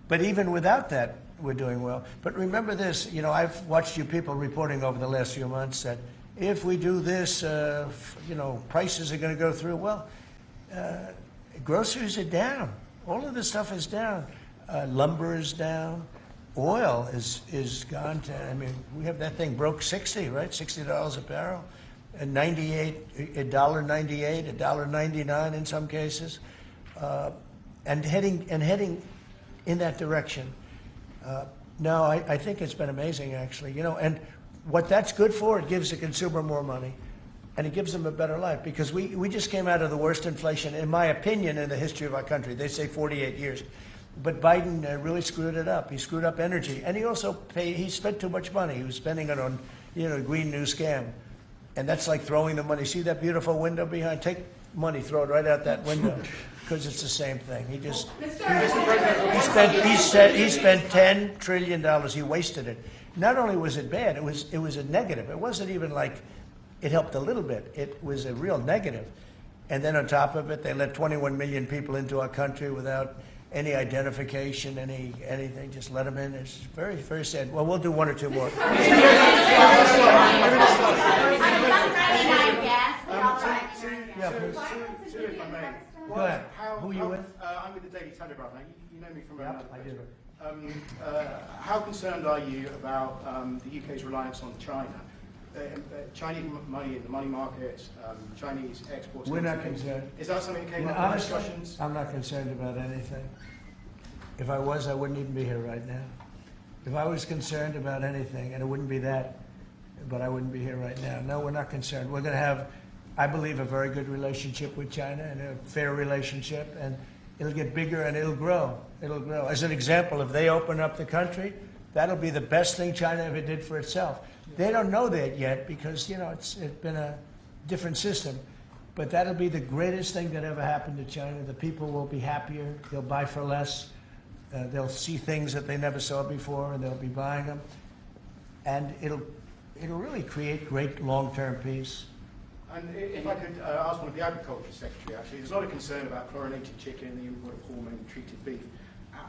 But even without that, we're doing well. But remember this, you know, I've watched you people reporting over the last few months that if we do this, you know, prices are going to go through. Well, groceries are down. All of this stuff is down. Lumber is down. Oil is gone to, I mean, we have that thing broke 60, right? $60 a barrel. And $1.98, $1.99 in some cases. And heading in that direction. No, I think it's been amazing, actually. You know, and what that's good for, it gives the consumer more money, and it gives them a better life, because we just came out of the worst inflation, in my opinion, in the history of our country. They say 48 years. But Biden really screwed it up. He screwed up energy. And he also he spent too much money. He was spending it on, you know, Green New Scam. And that's like throwing the money. See that beautiful window behind? Take money, throw it right out that window, because it's the same thing. He spent $10 trillion. He wasted it. Not only was it bad, it was a negative. It wasn't even like it helped a little bit. It was a real negative. And then on top of it, they let 21 million people into our country without any identification, anything. Just let them in. It's very, very sad. Well, we'll do one or two more. Two, if I may. Go ahead. Who are you with? I'm with the Daily Telegraph. Now, you know me from another I do. How concerned are you about the UK's reliance on China? Chinese money in the money market, Chinese exports. We're not concerned. Is that something that came up in discussions? I'm not concerned about anything. If I was, I wouldn't even be here right now. If I was concerned about anything, and it wouldn't be that, but I wouldn't be here right now. No, we're not concerned. We're going to have, I believe, a very good relationship with China, and a fair relationship, and it'll get bigger and it'll grow. It'll grow. As an example, if they open up the country, That'll be the best thing China ever did for itself. They don't know that yet because, it's been a different system. But that'll be the greatest thing that ever happened to China. The people will be happier. They'll buy for less. They'll see things that they never saw before, and they'll be buying them. And it'll really create great long-term peace. And if I could ask one of the Agriculture Secretary, actually, there's a lot of concern about chlorinated chicken and the import of hormone-treated beef.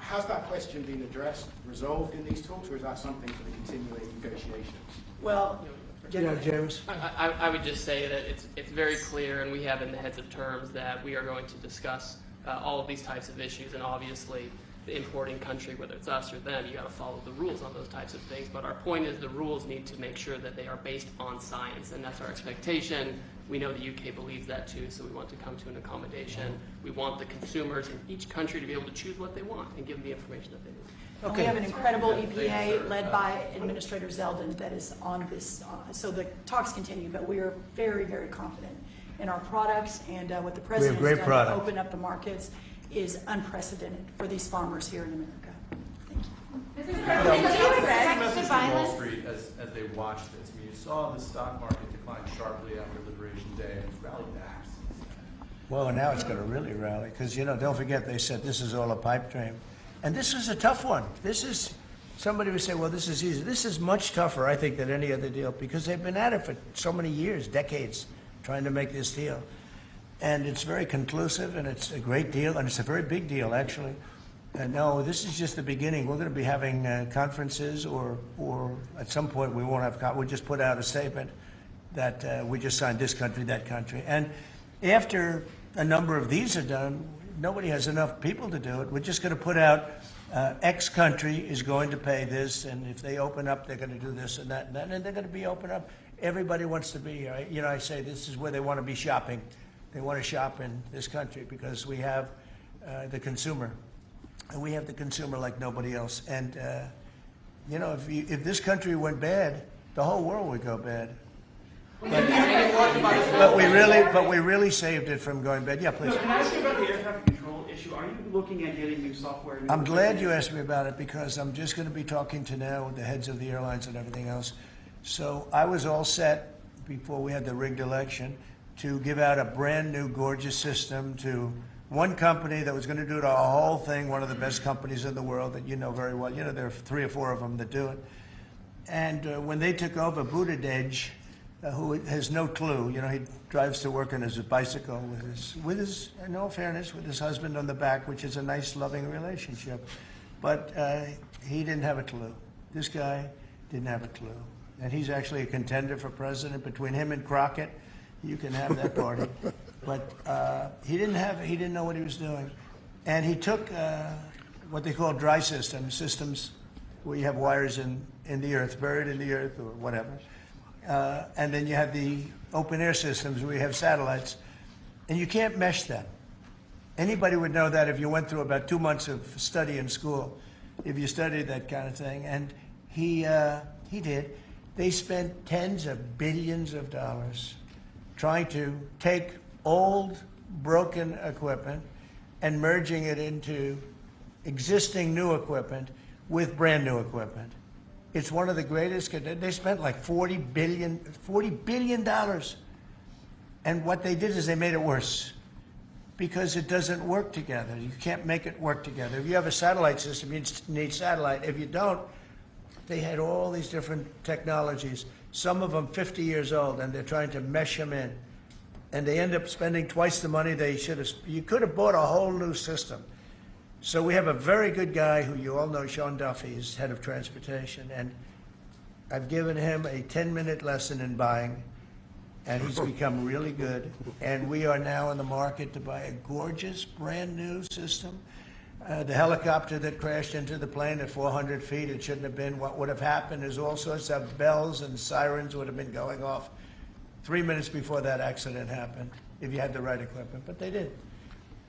Has that question been addressed, resolved in these talks, or is that something for the continuing negotiations? Well, James. I would just say that it's very clear, and we have in the heads of terms that we are going to discuss all of these types of issues, and obviously the importing country, whether it's us or them, you got to follow the rules on those types of things. But our point is the rules need to make sure that they are based on science, and that's our expectation. We know the UK believes that too, so we want to come to an accommodation. We want the consumers in each country to be able to choose what they want and give them the information that they need. Okay. We have an incredible EPA led by Administrator Zeldin that is on this. So the talks continue, but we are very, very confident in our products, and what the President has done to open up the markets is unprecedented for these farmers here in America. Thank you. Mr. President, do you expect the violence? Wall Street, as they watched this, I mean, you saw the stock market decline sharply after Liberation Day, and it's rallied back. Well, now it's going to really rally because, don't forget they said this is all a pipe dream. And this was a tough one. Somebody would say, well, this is easy. This is much tougher, I think, than any other deal because they've been at it for so many years, decades, trying to make this deal. And it's very conclusive, and it's a great deal, and it's a very big deal, actually. And no, this is just the beginning. We're going to be having conferences, or at some point we won't have. We'll just put out a statement that we just signed this country, that country. And after a number of these are done, nobody has enough people to do it. We're just going to put out X country is going to pay this, and if they open up, they're going to do this and that, and they're going to be open up. Everybody wants to be here. I say this is where they want to be shopping. They want to shop in this country because we have the consumer. And we have the consumer like nobody else. And, if this country went bad, the whole world would go bad. But we really saved it from going bad. Yeah, please. Can I ask you about the air traffic control issue? Are you looking at getting new software? I'm glad you asked me about it because I'm just going to be talking to now with the heads of the airlines and everything else. So I was all set before we had the rigged election to give out a brand new gorgeous system to one company that was going to do the whole thing, one of the best companies in the world that you know very well. There are 3 or 4 of them that do it. And when they took over, Buttigieg, who has no clue, he drives to work on his bicycle with his, in all fairness, with his husband on the back, which is a nice, loving relationship. But he didn't have a clue. This guy didn't have a clue. And he's actually a contender for president. Between him and Crockett, you can have that party. But he didn't know what he was doing. And he took what they call dry systems where you have wires in the earth, buried in the earth or whatever. And then you have the open air systems where you have satellites. And you can't mesh them. Anybody would know that if you went through about 2 months of study in school, if you studied that kind of thing. And he did. They spent tens of billions of dollars trying to take old, broken equipment and merging it into existing new equipment with brand new equipment. It's one of the greatest. They spent like $40 billion. And what they did is they made it worse because it doesn't work together. You can't make it work together. If you have a satellite system, you need satellite. If you don't, they had all these different technologies, some of them 50 years old, and they're trying to mesh them in. And they end up spending twice the money they should have. You could have bought a whole new system. So we have a very good guy who you all know, Sean Duffy, is head of transportation. And I've given him a 10-minute lesson in buying, and he's become really good. And we are now in the market to buy a gorgeous, brand new system. The helicopter that crashed into the plane at 400 feet, it shouldn't have been. What would have happened is all sorts of bells and sirens would have been going off 3 minutes before that accident happened, if you had the right equipment, but they did.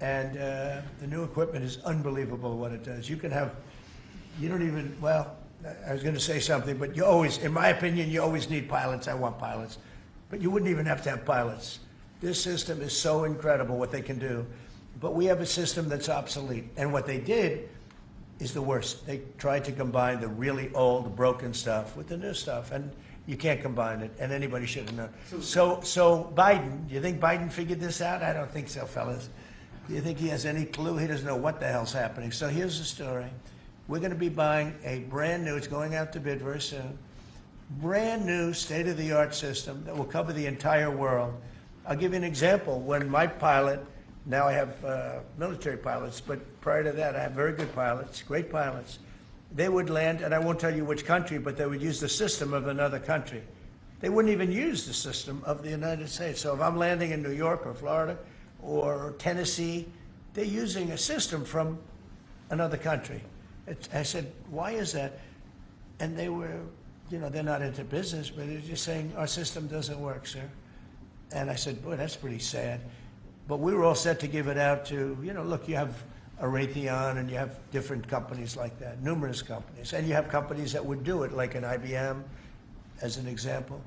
And the new equipment is unbelievable what it does. You can have, you don't even, well, I was going to say something, but you always, in my opinion, you always need pilots. I want pilots. But you wouldn't even have to have pilots. This system is so incredible what they can do. But we have a system that's obsolete. And what they did is the worst. They tried to combine the really old, broken stuff with the new stuff, and you can't combine it, and anybody should have known. So Biden, do you think Biden figured this out? I don't think so, fellas. Do you think he has any clue? He doesn't know what the hell's happening. So here's the story. We're going to be buying a brand new, it's going out to bid very soon, brand new state-of-the-art system that will cover the entire world. I'll give you an example. When my pilot, now I have military pilots, but prior to that I have very good pilots, great pilots. They would land, and I won't tell you which country, but they would use the system of another country. They wouldn't even use the system of the United States. So if I'm landing in New York or Florida or Tennessee, they're using a system from another country. I said, why is that? And they were, you know, they're not into business, but they're just saying, our system doesn't work, sir. And I said, boy, that's pretty sad. But we were all set to give it out to, you know, look, you have a Raytheon and you have different companies like that, numerous companies. And you have companies that would do it, like an IBM, as an example.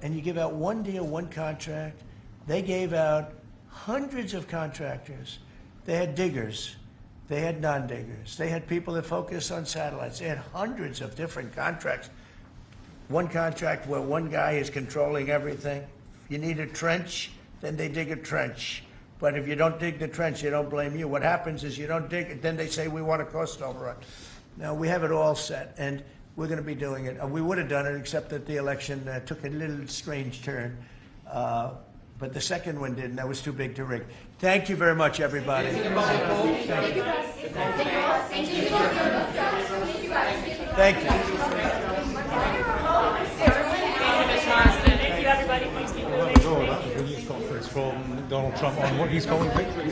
And you give out one deal, one contract. They gave out hundreds of contractors. They had diggers. They had non-diggers. They had people that focus on satellites. They had hundreds of different contracts. One contract where one guy is controlling everything. If you need a trench, then they dig a trench. But if you don't dig the trench, they don't blame you. What happens is you don't dig it, then they say we want a cost overrun. Now, we have it all set, and we're going to be doing it. We would have done it, except that the election took a little strange turn. But the second one didn't. That was too big to rig. Thank you very much, everybody. Thank you. Thank you. Thank you, everybody. Please keep moving. That was a news conference from Donald Trump on what he's calling victory.